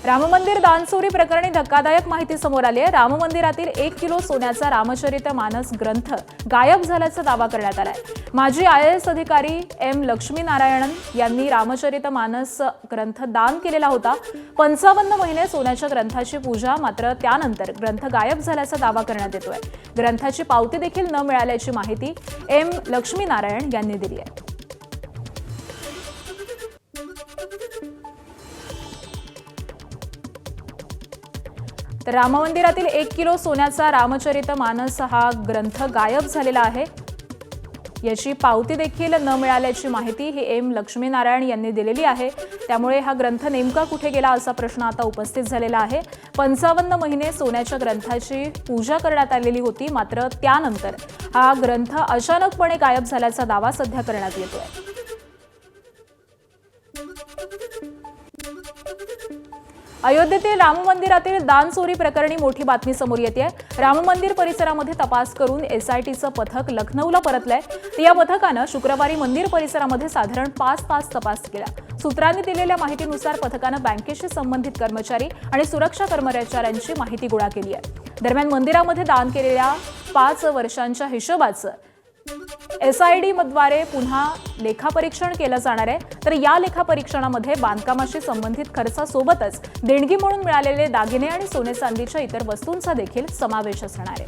राम मंदिर दानचोरी प्रकरणी धक्कादायक माहिती समोर आली आहे। राम मंदिरातील 1 किलो सोन्याचा रामचरितमानस ग्रंथ गायब झाल्याचा दावा करण्यात आलाय। माजी IAS अधिकारी एम लक्ष्मीनारायणन यांनी रामचरितमानस ग्रंथ दान केलेला होता। 55 महिने सोन्याच्या ग्रंथाची पूजा, मात्र त्यानंतर ग्रंथ गायब झाल्याचा दावा करण्यात येतोय। ग्रंथाची पावती देखील न मिळाल्याची माहिती एम लक्ष्मीनारायण यांनी दिली आहे। तर राम मंदिरातील 1 किलो सोन्याचा रामचरितमानस हा ग्रंथ गायब झालेला आहे। याची पावती देखील न मिळाल्याची माहिती ही एम लक्ष्मीनारायण यांनी दिलेली आहे। त्यामुळे हा ग्रंथ नेमका कुठे गेला असा प्रश्न आता उपस्थित झालेला आहे। 55 महिने सोन्याच्या ग्रंथाची पूजा करण्यात आलेली होती, मात्र त्यानंतर हा ग्रंथ अचानकपणे गायब झाल्याचा दावा सध्या करण्यात येतोय। अयोध्येतील राम मंदिरातील दान चोरी प्रकरणी मोठी बातमी समोर येते। राम मंदिर परिसरामध्ये तपास करून SITचं पथक लखनौला परतलंय। या पथकानं शुक्रवारी मंदिर परिसरामध्ये साधारण 5 तास तपास केला। सूत्रांनी दिलेल्या माहितीनुसार पथकानं बँकेशी संबंधित कर्मचारी आणि सुरक्षा कर्मचाऱ्यांची माहिती गोळा केली आहे। दरम्यान मंदिरामध्ये दान केलेल्या 5 वर्षांच्या हिशोबाचं SID द्वारे पुन्हा लेखापरीक्षण केलं जाणार आहे। तर या लेखापरीक्षणामध्ये बांधकामाशी संबंधित खर्चासोबतच देणगी म्हणून मिळालेले दागिने आणि सोने चांदीच्या इतर वस्तूंचा देखील समावेश असणार आहे।